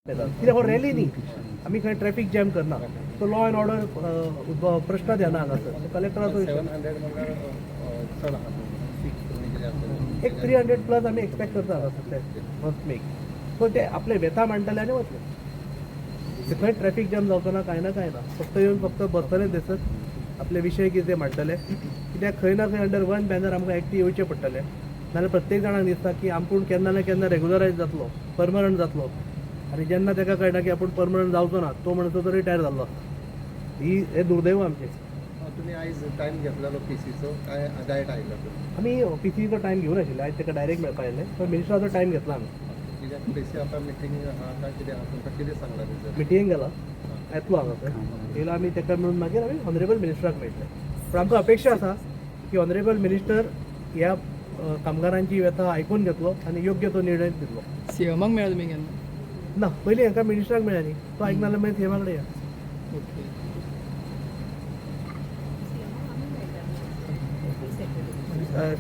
कित्याक हो रॅली न्ही आमी खंय ट्रॅफिक जॅम करना सो लॉ एंड ऑर्डर प्रश्न येना हांगासर कलेक्टराचो एक 300 प्लस आमी एक्सपेक्ट करता हांगासर फर्स्ट मेक सो ते आपले व्यथा मांडटले आनी वतले खंय ट्रॅफिक जॅम जावचो ना कांय ना फक्त येवन फक्त बसतले दिसत आपले विशय कितें ते मांडटले कित्याक खंय ना खंय अंडर वन बॅनर आमकां एक्टीव येवचें पडटलें नाजाल्यार प्रत्येक जाणांक दिसता की आपूण केन्ना ना केन्ना रेग्युलरायज जातलो परमनंट जातलो आनी जेन्ना ताका कळटा की आपूण परमनंट जावचो ना तो म्हणचो तो रिटायर जाल्लो आसता हे दुर्दैव आमचें. तुम्ही आयज टायम घेतलेलो पीसीचो काय डायरेक्ट आयला आमी पीसीचो टायम घेवन आशिल्ले आयज ताका डायरेक्ट मेळपा आयले पण मिनिस्टराचो टायम घेतला आमी कित्याक पीसी आतां मिटींग आहा काय कितें आहा तुमकां कितें सांगला तेजेर मिटींग गेला येतलो हांगासर येयलो आमी ताका मेळून मागीर आमी ऑनरेबल मिनिस्टराक मेळटले पण आमकां अपेक्षा आसा की ऑनरेबल मिनिस्टर ह्या कामगारांची व्यथा आयकून घेतलो आनी योग्य तो निर्णय दितलो. सीएमाक मेळ्ळा तुमी केन्ना ना पयलीं हांकां मिनिस्टराक मेळ्ळा न्ही तो आयकना जाल्यार मागीर सीएमा कडेन या. ओके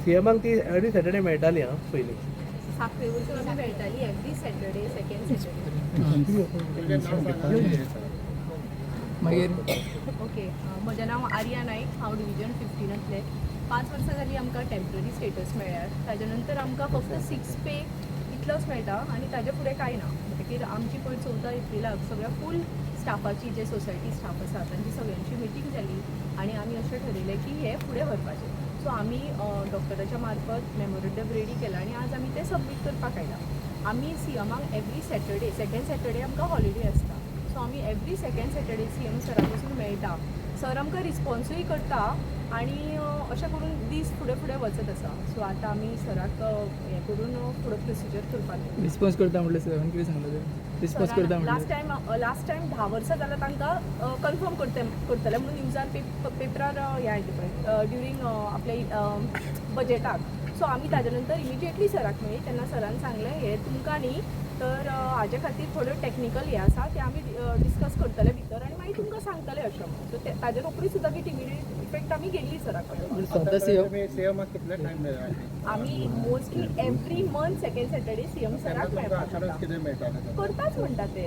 सीएमाक ती एवरी सॅटर्डे मेळटाली आं पयलीं साखरे वरसून आमी मेळटाली एवरी सॅटर्डे सेकंड सॅटर्डे. मागीर ओके म्हजें नांव आर्या नायक हांव डिविजन 15तले 5 वर्सां जालीं आमकां टेम्पररी स्टेटस मेळ्ळ्यार ताजे नंतर आमकां फक्त 6 पे इतलोच मेळटा आनी ताजे फुडें कांय ना म्हणटकीर आमची पयर 14 एप्रिलाक सगळ्या फूल स्टाफाची जे सोसायटी स्टाफ आसा तांची सगळ्यांची मिटींग जाली आनी आमी अशें ठरयलें की हे फुडें व्हरपाचें सो आमी डॉक्टराच्या मार्फत मेमोरेंडम रेडी केला आनी आज आमी ते सबमीट करपाक आयला. आमी सीएमाक एवरी सॅटर्डे सेकंड सॅटर्डे आमकां हॉलिडे आसता सो आमी एवरी सेकंड सॅटर्डे सीएम सरा पासून मेळटा सर आमकां रिस्पॉन्सूय करता आनी अशें करून दीस फुडें फुडें वचत आसा सो आतां आमी सराक हें करून फुडें प्रोसिजर करपाक रिस्पॉन्स करता म्हटल्यार सरान कितें सांगलें तें रिस्पॉन्स करता लास्ट टायम 10 वर्सां जाल्यार तांकां कन्फर्म करतले म्हणून न्यूजार पेपरार हें आयलें पळय ड्युरींग आपले बजेटाक सो आमी ताजे नंतर इमिजिएटली सराक मेळ्ळी तेन्ना सरान सांगलें हें तुमकां न्ही तर हाजे खातीर थोड्यो टॅक्निकल हें आसा ते आमी डिस्कस करतले भितर आनी मागीर तुमकां सांगतले अशें सो ताजे रोखडी सुद्दां विथ इमिडिएट इफेक्ट आमी गेल्ली सरा कडेन. स्वता सीएम सीएमाक कितले टायम मेळ्ळा आमी mostly every month second Saturday CM सराक मेळपाक कितें मेळटालें करताच म्हणटा ते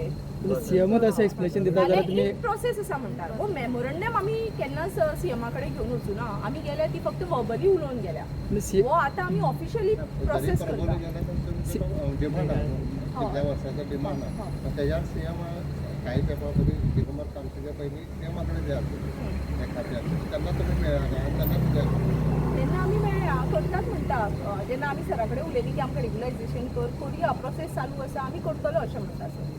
सीएमच असं एक्सप्लेनेशन दिता जाल्यार जाल्यार तुमी एक प्रोसेस आसा म्हणटात हो मेमोरंडम आमी केन्नाच सीएमा कडेन घेवन वचूं ना आमी गेल्या ती फक्त वर्बली उलोवन गेल्या हो आतां आमी ऑफिशियली प्रोसेस करता. डिमांड कितल्या वर्साचो डिमांड आहा तेज्यार सीएम काही तेंपा पयलीं दिगंबर तामसिगे पयलीं सीएमा कडेन जे आसलें हे खात्यार तेन्ना तुमी मेळ्ळा तेन्ना कितें तेन्ना आमी मेळ्ळा करतात म्हणटा जेन्ना आमी सरा कडेन उलयली की आमकां रेग्युलरायजेशन करुया प्रोसेस चालू आसा आमी करतलो अशें म्हणटा सर.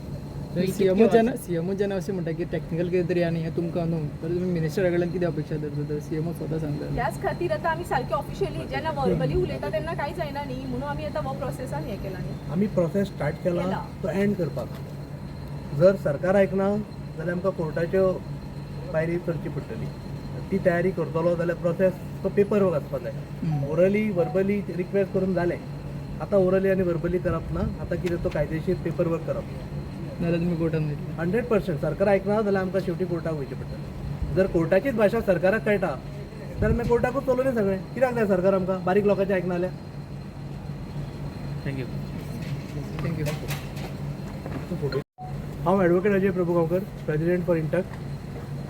सीएमओ जेन्ना अशें म्हणटा की टॅक्निकल कितें तरी आनी हें तुमकां न्हू तर तुमी मिनिस्टरा कडल्यान कितें अपेक्षा धरता तर सीएमओ स्वता सांगता त्याच खातीर आतां आमी सारके ऑफिशियली जेन्ना वर्बली उलयता तेन्ना कांय जायना न्ही म्हणून आमी आतां हो प्रोसेसान हें केला न्ही. आमी प्रोसेस स्टार्ट केला केला. तो एंड करपाक जर सरकार आयकना जाल्यार आमकां कोर्टाच्यो पायरी करची पडटली ती तयारी करतलो जाल्यार प्रोसेस तो पेपर वर्क आसपाक जाय ओरली वर्बली रिक्वेस्ट करून जालें आतां ओरली आनी वर्बली करप ना आतां कितें तो कायदेशीर पेपर वर्क करप नाल्यार तुमी कोर्टान वयतले 100% सरकार आयकना जाल्यार आमकां शेवटी कोर्टाक वयचें पडटलें जर कोर्टाचीच भाशा सरकाराक कळटा जाल्यार मागीर कोर्टाकूच चलोवनी सगळें कित्याक जाय सरकार आमकां बारीक लोकांचें आयकना जाल्यार. थँक्यू. हांव advocate Ajay Prabhugaonkar president for INTUC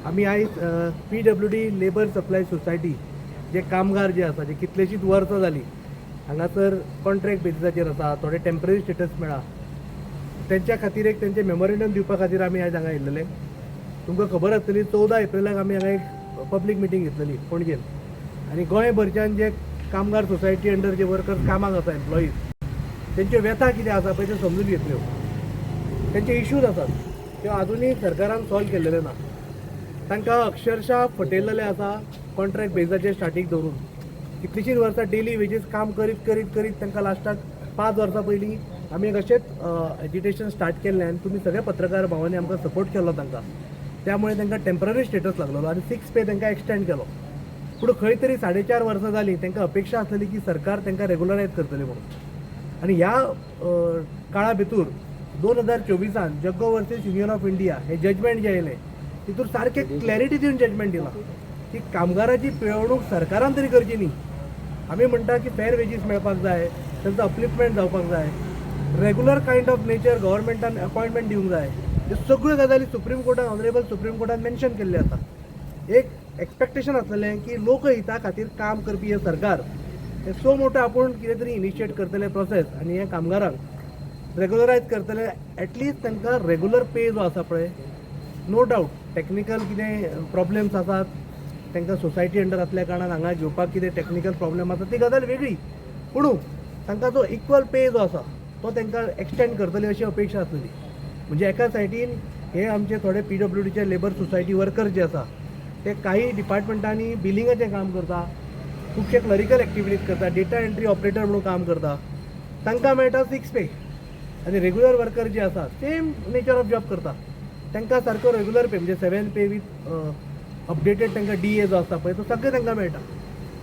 आमी आयज PWD लेबर सप्लाय सोसायटी जे कामगार जे आसा जे कितलेशींच वर्सां जालीं हांगासर कॉन्ट्रॅक्ट बेसिसाचेर आसा थोडे टेम्पररी स्टेटस मेळ्ळा तेंच्या खातीर एक तेंचे मेमोरेंडम दिवपा खातीर आमी आयज हांगा येयल्लेले. तुमकां खबर आसतली 14 एप्रिलाक आमी हांगा एक पब्लीक मिटींग घेतलेली पणजेन आनी गोंयभरच्यान जे कामगार सोसायटी अंडर जे वर्कर्स कामाक आसा एम्प्लॉईज तेंच्यो व्यथा कितें आसा पळय त्यो समजून घेतल्यो तेंचे इश्यूज आसात त्यो आजुनूय सरकारान सॉल्व केल्लेले ना तांकां अक्षरशा फटयल्लेले आसा कॉन्ट्रॅक्ट बेजाचेर स्टार्टींग धरून कितलींशींच वर्सां डेली वेजीस काम करीत करीत करीत तांकां लास्टाक 5 वर्सां पयलीं आमी एक अशेंच एज्युटेशन स्टार्ट केल्लें आनी तुमी सगळे पत्रकार भावांनी आमकां सपोर्ट केलो तांकां त्यामुळे तांकां टेम्पररी स्टेटस लागलेलो आनी 6 पे तांकां एक्सटेंड केलो पूण खंय तरी 4.5 वर्सां जालीं तांकां अपेक्षा आसलेली की सरकार तांकां रेग्युलरायज करतले म्हणून आनी ह्या काळा भितर 2024 Jaggo versus union of India हे जजमेंट जे येयलें तितून सारकें क्लॅरिटी दिवन जजमेंट दिलां की कामगाराची पिळवणूक सरकारान तरी करची न्ही आमी म्हणटा की फेर वेजीस मेळपाक जाय तांचो अपलिफ्टमेंट जावपाक जाय रेगुलर कायंड ऑफ नेचर गव्हर्मेंटान अपॉयंटमेंट दिवंक जाय ह्यो सगळ्यो गजाली सुप्रीम कोर्टान ऑनरेबल सुप्रीम कोर्टान मेन्शन केल्ले आसा. एक एक्सपेक्टेशन आसलेलें की लोकहिता खातीर काम करपी हें सरकार हें सो मोठो आपूण कितें तरी इनिशिएट करतले प्रोसेस आनी हे कामगारांक रेगुलरायज करतले. एटलिस्ट तांकां रेगुलर पे जो आसा पळय, नो डावट टॅक्निकल कितें प्रॉब्लेम्स आसात, तांकां सोसायटी अंडर आसल्या कारणान हांगा घेवपाक कितें टॅक्निकल प्रॉब्लेम आसा ती गजाल वेगळी, पूण तांकां जो इक्वल पे जो आसा तो तांकां एक्सटेंड करतली अशी अपेक्षा आसलेली. म्हणजे एका सायडीन हे आमचे थोडे PWDचे लेबर सोसायटी वर्कर्स जे आसा ते काही डिपार्टमेंटांनी बिलिंगाचें काम करता, खुबशे क्लरिकल एक्टिविटीज करता, डेटा एंट्री ऑपरेटर म्हणून काम करता, तांकां मेळटा 6 पे. आनी रेगुलर वर्कर जे आसा सेम नेचर ऑफ जॉब करता तांकां सारको रेगुलर पे म्हणजे 7 पे वीथ अपडेटेड तांकां DA जो आसता पळय तो सगळें तांकां मेळटा.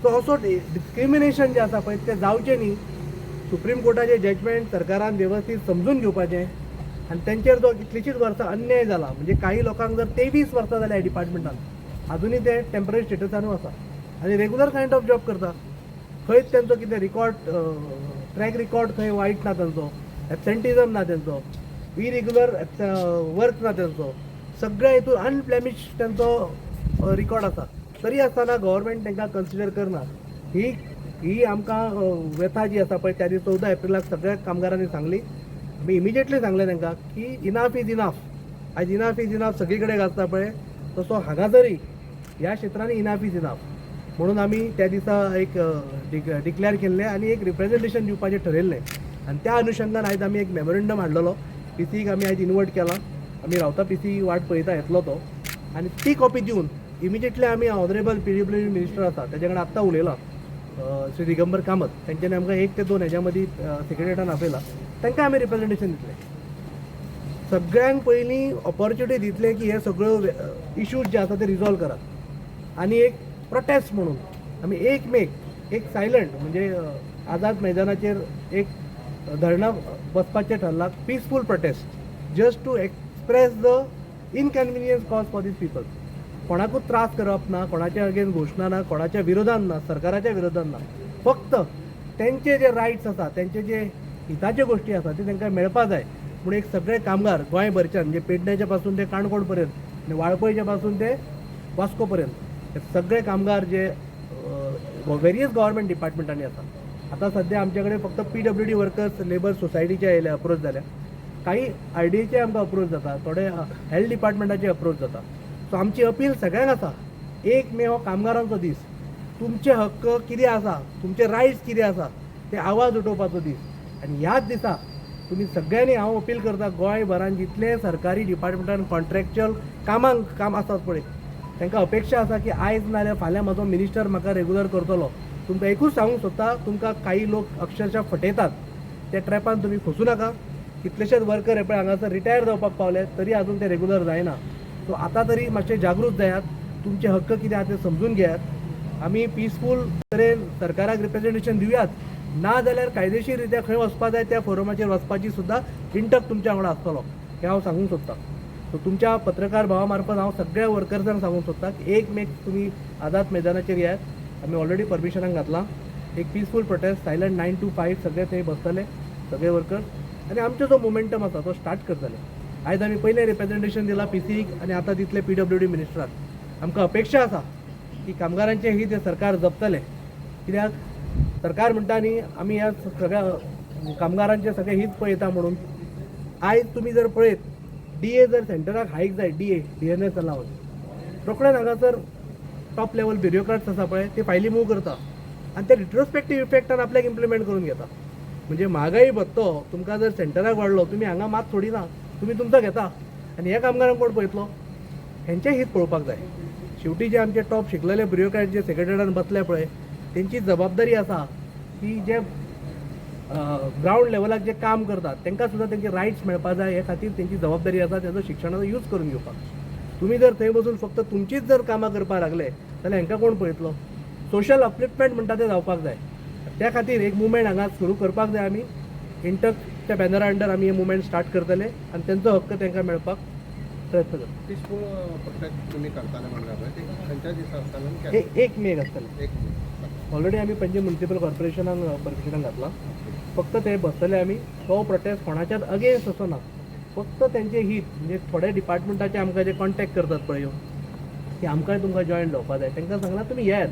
सो असो डिस्क्रिमिनेशन जें आसा पळय तें जावचें न्ही. सुप्रीम कोर्टाचें जजमेंट सरकारान वेवस्थीत समजून घेवपाचें आनी तांचेर जो कितलींशींच वर्सां अन्याय जाला, म्हणजे काही लोकांक जर 23 वर्सां जाल्या डिपार्टमेंटान अजुनूय ते टेम्पररी स्टेटसानूच आसा आनी रेगुलर कायंड ऑफ जॉब करता. खंयच तेंचो कितें रिकॉर्ड ट्रॅक रिकॉर्ड खंय वायट ना तेंचो, एबसेंटिजम ना तेंचो, इरेग्युलर वर्क ना तेंचो, सगळ्या हितून अनब्लेमिश तेंचो रिकॉर्ड आसा. तरी आसतना गव्हर्मेंट तांकां कन्सिडर करना. ही आमकां व्यथा जी आसा पळय त्या दीस 14 एप्रिलाक सगळ्या कामगारांनी सांगली. आमी इमिजिएटली सांगलें तांकां की इनाफ इज इनाफ. आयज इनाफ इज इनाफ सगळी कडेन घालता पळय तसो हांगासरय ह्या क्षेत्रांनी इनाफ इज इनाफ म्हणून आमी त्या दिसा एक डिक्लेअर केल्लें आनी एक रिप्रेझेंटेशन दिवपाचें ठरयल्लें. आनी त्या अनुशंगान आयज आमी एक मेमोरेंडम हाडलेलो. PCक आमी आयज इन्वर्ट केला. आमी रावता PC वाट पळयता येतलो तो आनी ती कॉपी दिवन इमिजिएटली आमी ऑनरेबल PWD मिनिस्टर आसा तेजे कडेन आत्तां उलयलां, श्री दिगंबर कामत, तेंच्यांनी आमकां 1 ते 2 हेज्या मदीं सेक्रेटरीएटान आपयलां. तांकां आमी रिप्रेझेंटेशन दितलें. सगळ्यांक पयलीं ऑपॉर्च्युनिटी दितले की हे सगळ्यो इश्यूज जे आसा ते रिजॉल्व करात आनी एक प्रोटेस्ट म्हणून आमी 1 मे एक सायलंट म्हणजे आझाद मैदानाचेर एक धरणां बसपाचें थारलां. Peaceful protest just to express the inconvenience cause for these people. कोणाकूच त्रास करप ना, कोणाच्या अगेन्स्ट घोशणा ना, कोणाच्या विरोधान ना, सरकाराच्या विरोधान ना. फक्त तेंचे जे रायट्स आसा, तेंचे जे हिताच्यो गोश्टी आसा ते तांकां मेळपा जाय म्हणून एक सगळे कामगार गोंयभरच्यान म्हणजे पेडण्याच्या पासून ते काणकोण पर्यंत आनी वाळपयच्या पासून ते वास्को पर्यंत हे सगळे कामगार जे वेरियस गव्हर्मेंट डिपार्टमेंटांनी आसा. आता सध्या आमचे कडेन फक्त PWD वर्कर्स लेबर सोसायटीचे येयले अप्रोच जाल्या, काही RDAचे आमकां अप्रोच जाता, थोडे हेल्थ डिपार्टमेंटाचे अप्रोच जाता. सो आमची अपील सगळ्यांक आसा 1 मे हो कामगारांचो दीस. तुमचे हक्क कितें आसा, तुमचे रायट्स कितें आसा ते आवाज उठोवपाचो दीस. आनी ह्याच दिसा तुमी सगळ्यांनी हांव अपील करता गोंयभरान जितले सरकारी डिपार्टमेंटान कॉन्ट्रॅक्च्युअल काम आसात पळय तांकां अपेक्षा आसा की आयज नाल्यार फाल्यां म्हजो मिनिस्टर म्हाका रेगुलर करतलो. तुमकां एकूच सांगूंक सोदता, तुमकां काही लोक अक्षरशः फटयतात त्या ट्रॅपान तुमी फसूं नाका. कितलेशेच वर्कर हे पळय हांगासर रिटायर जावपाक पावले तरी आजून ते रेगुलर जायना. सो आतां तरी मातशे जागृत जायात, तुमचे हक्क कितें आहा ते समजून घेयात. आमी पीसफूल तरेन सरकाराक रिप्रेझेंटेशन दिवयात. ना जाल्यार कायदेशीर रित्या खंय वचपा जाय त्या फोरमाचेर वचपाची सुद्दां इंटक तुमच्या वांगडा आसतलो हें हांव सांगूंक सोदतां. सो तुमच्या पत्रकार भावा मार्फत हांव सगळ्या वर्कर्सांक सांगूंक सोदतां की 1 मे तुमी आझाद मैदानाचेर येयात. आमी ऑलरेडी परमिशनाक घातलां. एक पीसफूल प्रोटेस्ट सायलंट 9 to 5 सगळे थंय बसतले सगळे वर्कर्स आनी आमचो जो मोमेंटम आसा तो स्टार्ट करतले. आयज आमी पयलें रिप्रेझेंटेशन दिलां PCक आनी आतां दितले PWD मिनिस्टराक. आमकां अपेक्षा आसा की कामगारांचें हित हे सरकार जपतले. कित्याक सरकार म्हणटा न्ही आमी ह्या सगळ्या कामगारांचे सगळे हित पळयता म्हणून. आयज तुमी जर पळयत DA जर सेंटराक हायक जाय DNS अलावन्स रोखडेच हांगासर टॉप लेवल ब्युरोक्रेट्स आसा पळय ते फायली मूव करता आनी ते रिट्रोस्पेक्टीव इफेक्टान आपल्याक इम्प्लिमेंट करून घेता. म्हणजे म्हागाई भत्तो तुमकां जर सेंटराक वाडलो तुमी हांगा मात थोडी ना, तुमी तुमचो घेता आनी ह्या कामगारांक कोण पळयतलो. हेंचें हित पळोवपाक जाय. शेवटी जे आमचे टॉप शिकलेले ब्युरोक्रेट जे सेक्रेटरीएटान बसले पळय तेंची जबाबदारी आसा की जे ग्राउंड लेवलाक जे काम करतात तांकां सुद्दां तेंचे रायट्स मेळपा जाय हे खातीर तेंची जबाबदारी आसा तेजो शिक्षणाचो यूज करून घेवपाक. तुमी जर थंय बसून फक्त तुमचीच जर कामां करपाक लागले जाल्यार हांकां कोण पळयतलो. सोशल अपलिफ्टमेंट म्हणटा तें जावपाक जाय. त्या खातीर एक मुवमेंट हांगा सुरू करपाक जाय. आमी इंटकच्या बॅनरा अंडर आमी हे मुवमेंट स्टार्ट करतले आनी तेंचो हक्क तांकां मेळपाक प्रयत्न करतले. पीसफूल प्रोटेस्ट तुम्ही करताले म्हणल्यार पळय ते खंयच्या दिसा आसताले आणि 1 मे आसतलें. 1 मे ऑलरेडी आमी पणजी म्युनिसिपल कॉर्पोरेशनान परमिशनाक घातलां. फक्त ते बसतले आमी तो प्रोटेस्ट कोणाच्याच अगेन्स्ट असो ना, फक्त त्यांचे हित म्हणजे थोडे डिपार्टमेंटाचे आमकां जे कॉन्टॅक्ट करतात पळय ह्यो, की आमकांय तुमकां जॉईन जावपा जाय, तांकां सांगलां तुमी येयात,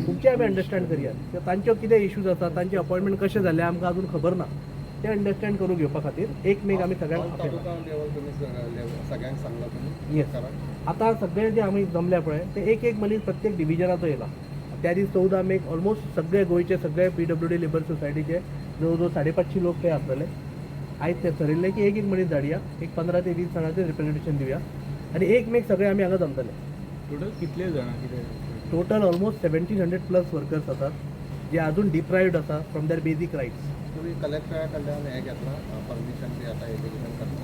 तुमचे आमी अंडरस्टँड करयात, किंवा तांच्यो कितें इश्यूज आसा, तांचे अपॉइंटमेंट कशें जाले आमकां अजून खबर ना, ते अंडरस्टँड करून घेवपा खातीर एक मेक आमी सगळ्यांक आपयला. तालुका लेवल तुम्ही सगळ्यांक सांगला तुम्ही येस. करा. आता सगळे जे आम्ही जमल्या पळय ते एक एक मनीस प्रत्येक डिव्हिजनाचो येयला. त्या दीस 14 मेक ऑलमोस्ट सगळे गोंयचे सगळे PWD लेबर सोसायटीचे जवळ जवळ 550 लोक ते आसलेले. आयज ते ठरयल्लें की एक एक मनीस धाडया, एक 15 ते 20 जाणांचें रिप्रेझेंटेशन दिवया आणि एक मेक सगळे आमी हांगा जमतले. टोटल कितले जाणां कितें टोटल ऑलमोस्ट 1700+ वर्कर्स आसात जे अजून डिप्रायव्ड आसा फ्रॉम देअर बेसिक रायट्स. तुम्ही कलेक्टरा कडल्यान हे घेतला परमिशन बी आता एज्युकेशन करता